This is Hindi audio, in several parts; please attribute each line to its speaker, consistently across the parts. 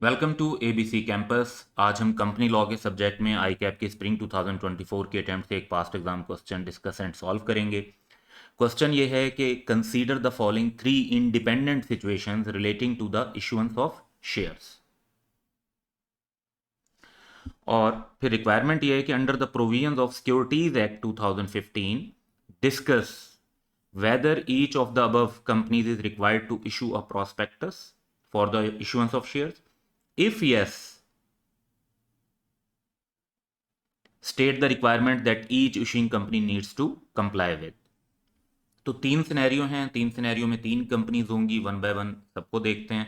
Speaker 1: Welcome to ABC campus. आज हम कंपनी लॉ के सब्जेक्ट में आई कैप के स्प्रिंग 2024 के अटेम्प्ट से एक past exam question discuss and solve करेंगे। क्वेश्चन ये है कि consider the following 3 independent situations relating to the issuance of shares. और फिर रिक्वायरमेंट ये है कि under the provisions of securities act 2015 discuss whether each of the above companies is required to issue a prospectus for the issuance of shares. If yes, state the requirement that each issuing company needs to comply with. तो 3 सिनेरियो हैं, 3 सिनेरियो में 3 कंपनीज होंगी। वन बाय वन सबको देखते हैं।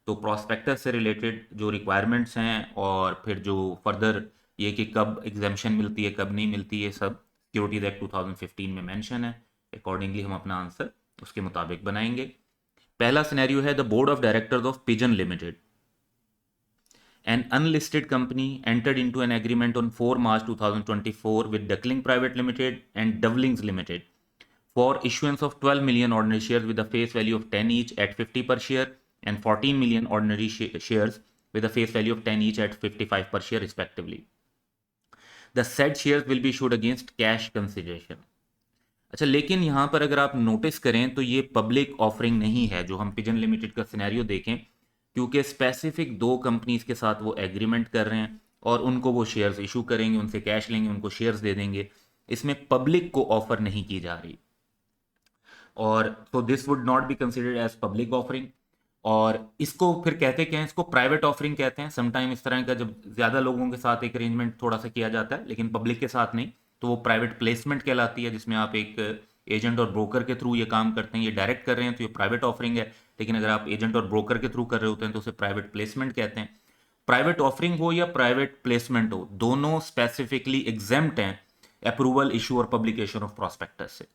Speaker 1: तो प्रॉस्पेक्टस से रिलेटेड जो रिक्वायरमेंट्स हैं और फिर जो फर्दर ये कि कब एग्जेम्पशन मिलती है कब नहीं मिलती है, सब सिक्योरिटीज एक्ट 2015 में मेंशन है। अकॉर्डिंगली हम अपना आंसर उसके मुताबिक बनाएंगे। पहला सिनेरियो है the board of directors of pigeon limited, an unlisted company, entered into an agreement on 4 March 2024 with Duckling Private Limited and Dovlings Limited for issuance of 12 million ordinary shares with a face value of 10 each at 50 per share and 14 million ordinary shares with a face value of 10 each at 55 per share respectively. The said shares will be issued against cash consideration. अच्छा, लेकिन यहां पर अगर आप नोटिस करें तो ये पब्लिक ऑफरिंग नहीं है जो हम पिजन लिमिटेड का सिनेरियो देखें, क्योंकि स्पेसिफिक 2 कंपनीज के साथ वो एग्रीमेंट कर रहे हैं और उनको वो शेयर्स इशू करेंगे, उनसे कैश लेंगे, उनको शेयर्स दे देंगे। इसमें पब्लिक को ऑफर नहीं की जा रही और तो this would not be considered as public offering. और इसको फिर कहते क्या है, इसको प्राइवेट ऑफरिंग कहते हैं। समटाइम इस तरह का जब ज़्यादा लोगों के साथ एक अरेंजमेंट थोड़ा सा किया जाता है लेकिन पब्लिक के साथ नहीं, तो वो प्राइवेट प्लेसमेंट कहलाती है, जिसमें आप एक एजेंट और ब्रोकर के थ्रू ये काम करते हैं। ये डायरेक्ट कर रहे हैं तो ये प्राइवेट ऑफरिंग है, लेकिन अगर आप एजेंट और ब्रोकर के थ्रू कर रहे होते हैं तो उसे प्राइवेट प्लेसमेंट कहते हैं। प्राइवेट ऑफरिंग हो या प्राइवेट प्लेसमेंट हो, दोनों स्पेसिफिकली एग्जेम्प्ट हैं अप्रूवल इशू और पब्लिकेशन ऑफ प्रॉस्पेक्टस से।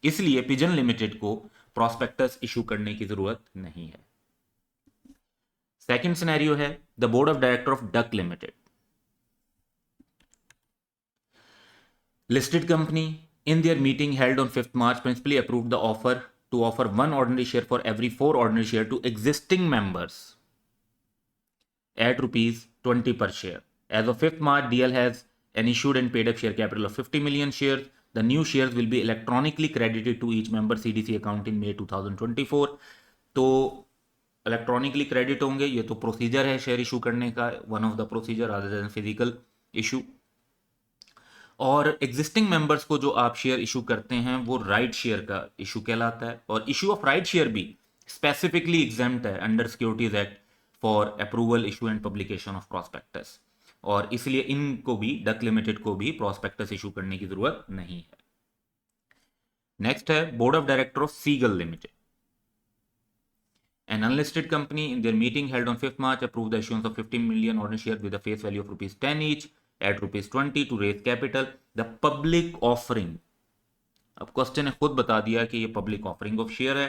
Speaker 1: इसलिए पिजन लिमिटेड को प्रॉस्पेक्टस इशू करने की जरूरत नहीं है। सेकंड सिनेरियो है the board of director of duck limited, listed company, in their meeting held on 5th March principally approved the offer to offer 1 ordinary share for every 4 ordinary share to existing members at rupees 20 per share. As of 5th March, DL has an issued and paid up share capital of 50 million shares. The new shares will be electronically credited to each member CDC account in May 2024. तो इलेक्ट्रॉनिकली क्रेडिट होंगे, ये तो प्रोसीजर है शेयर इशू करने का, one of the procedure other than physical issue. और एग्जिस्टिंग मेंबर्स को जो आप शेयर इशू करते हैं वो राइट शेयर का इशू कहलाता है, और इशू ऑफ राइट शेयर भी स्पेसिफिकली एग्जेम्प्ट है under securities act for approval issue and publication of prospectus, और इसलिए इनको भी, डक लिमिटेड को भी प्रॉस्पेक्टस इशू करने की जरूरत नहीं है। नेक्स्ट है board of director of Seagull Limited, an unlisted company, in their meeting held on 5th March approved the issuance of 15 million ordinary shares with a face value of rupees 10 each at rupees 20 to raise capital. The public offering, अब क्वेश्चन ने खुद बता दिया कि ये पब्लिक ऑफरिंग ऑफ शेयर है।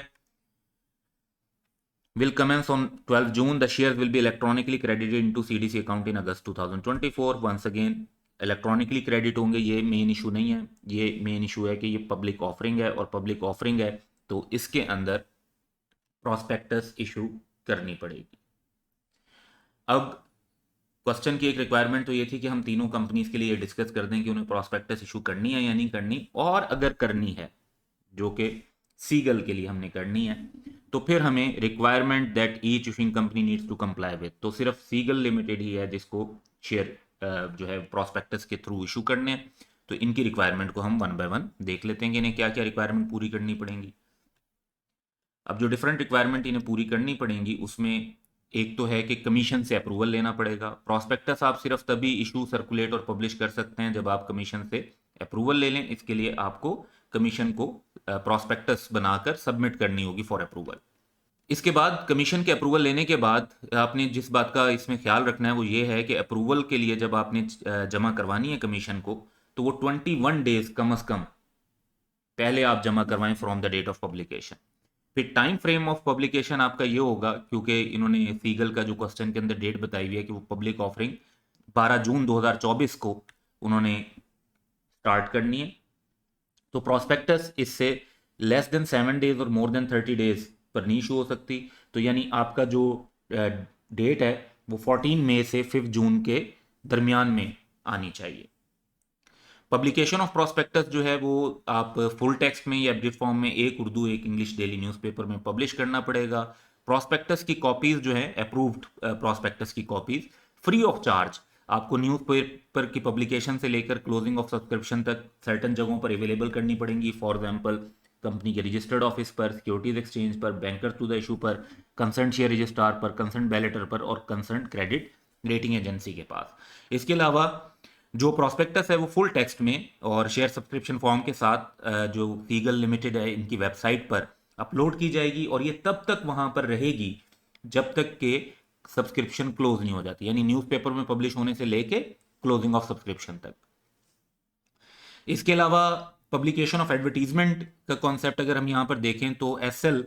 Speaker 1: will commence on 12 June. The shares will be electronically credited into CDC account in August 2024. Once again electronically credit होंगे, ये मेन इशू नहीं है। ये मेन इशू है कि ये पब्लिक ऑफरिंग है, और पब्लिक ऑफरिंग है तो इसके अंदर प्रॉस्पेक्टस इशू करनी पड़ेगी। अब क्वेश्चन की एक रिक्वायरमेंट तो ये थी कि हम तीनों कंपनीज के लिए डिस्कस कर दें कि उन्हें प्रॉस्पेक्टस इशू करनी है या नहीं करनी, और अगर करनी है, जो कि सीगल के लिए हमने करनी है, तो फिर हमें requirement that each issuing company needs to comply with, तो सिर्फ सीगल लिमिटेड ही है जिसको शेयर जो है प्रॉस्पेक्टस के थ्रू इशू करने हैं। तो इनकी रिक्वायरमेंट को हम वन बाय वन देख लेते हैं कि इन्हें क्या क्या रिक्वायरमेंट पूरी करनी पड़ेंगी। अब जो डिफरेंट रिक्वायरमेंट इन्हें पूरी करनी पड़ेंगी उसमें एक तो है कि कमीशन से अप्रूवल लेना पड़ेगा। प्रॉस्पेक्टस आप सिर्फ तभी इशू, सर्कुलेट और पब्लिश कर सकते हैं जब आप कमीशन से अप्रूवल ले लें। इसके लिए आपको कमीशन को प्रॉस्पेक्टस बनाकर सबमिट करनी होगी फॉर अप्रूवल। इसके बाद कमीशन के अप्रूवल लेने के बाद आपने जिस बात का इसमें ख्याल रखना है वो ये है कि अप्रूवल के लिए जब आपने जमा करवानी है कमीशन को, तो वो 21 डेज कम अज़ कम पहले आप जमा करवाएं from the date of publication. फिर टाइम फ्रेम ऑफ पब्लिकेशन आपका ये होगा, क्योंकि इन्होंने सीगल का जो क्वेश्चन के अंदर डेट बताई हुई है कि वो पब्लिक ऑफरिंग 12 जून 2024 को उन्होंने स्टार्ट करनी है, तो प्रॉस्पेक्टस इससे लेस देन 7 डेज और मोर देन 30 डेज पर नहीं इशू हो सकती। तो यानी आपका जो डेट है वो 14 मई से 5 जून के दरमियान में आनी चाहिए। पब्लिकेशन ऑफ प्रोस्पेक्टस जो है वो आप फुल टेक्स्ट में या ब्रीफ फॉर्म में एक उर्दू एक इंग्लिश डेली न्यूज़पेपर में पब्लिश करना पड़ेगा। प्रोस्पेक्टस की कॉपीज जो है अप्रूव्ड प्रोस्पेक्टस की कॉपीज फ्री ऑफ चार्ज आपको न्यूज़पेपर की पब्लिकेशन से लेकर क्लोजिंग ऑफ सब्सक्रिप्शन तक सर्टन जगहों पर अवेलेबल करनी पड़ेंगी। फॉर एग्जांपल कंपनी के रजिस्टर्ड ऑफिस पर, सिक्योरिटीज एक्सचेंज पर, बैंकर टू द इशू पर, कंसर्न शेयर रजिस्ट्रार पर, कंसर्न बैलेटर पर और कंसर्न क्रेडिट रेटिंग एजेंसी के पास। इसके अलावा जो प्रोस्पेक्टस है वो फुल टेक्स्ट में और शेयर सब्सक्रिप्शन फॉर्म के साथ जो सीगल लिमिटेड है इनकी वेबसाइट पर अपलोड की जाएगी और ये तब तक वहां पर रहेगी जब तक के सब्सक्रिप्शन क्लोज नहीं हो जाती, यानी न्यूज़पेपर में पब्लिश होने से लेके क्लोजिंग ऑफ सब्सक्रिप्शन तक। इसके अलावा पब्लिकेशन ऑफ एडवर्टीजमेंट का कॉन्सेप्ट अगर हम यहाँ पर देखें तो एसएल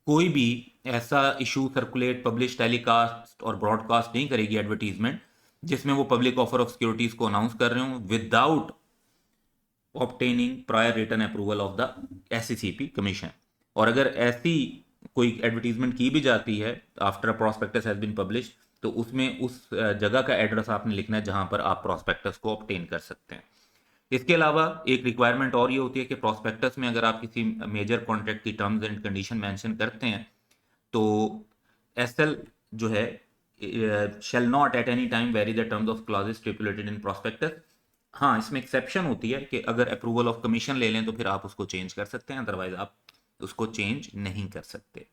Speaker 1: कोई भी ऐसा इशू सर्कुलेट, पब्लिश, टेलीकास्ट और ब्रॉडकास्ट नहीं करेगी एडवर्टीजमेंट जिसमें वो पब्लिक ऑफर ऑफ सिक्योरिटीज को अनाउंस कर रहे हो without obtaining prior written approval of the SCCP commission. और अगर ऐसी कोई एडवर्टीजमेंट की भी जाती है after a prospectus has been publish तो उसमें उस जगह का एड्रेस आपने लिखना है जहां पर आप प्रोस्पेक्टस को ऑब्टेन कर सकते हैं। इसके अलावा एक रिक्वायरमेंट और ये होती है कि प्रोस्पेक्टस में अगर आप किसी मेजर कॉन्ट्रैक्ट की टर्म्स एंड कंडीशन मेंशन करते हैं तो एसएल जो है shall not at any time very the terms of clauses stipulated in prospectus. हाँ, इसमें एक्सेप्शन होती है कि अगर अप्रूवल ऑफ कमीशन ले लें तो फिर आप उसको चेंज कर सकते हैं, अदरवाइज आप उसको चेंज नहीं कर सकते।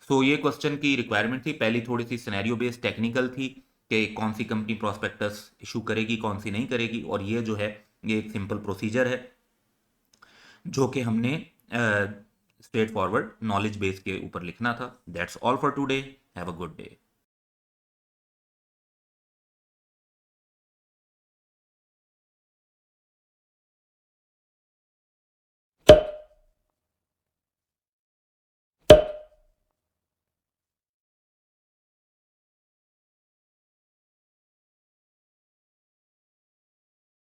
Speaker 1: सो ये क्वेश्चन की रिक्वायरमेंट थी। पहली थोड़ी सी सिनेरियो बेस्ड टेक्निकल थी कि कौन सी कंपनी प्रोस्पेक्टस इशू करेगी कौन सी नहीं करेगी, और ये जो है ये एक सिंपल प्रोसीजर है जो कि हमने स्ट्रेट फॉरवर्ड नॉलेज बेस के ऊपर लिखना था। That's all for today. Have a good day.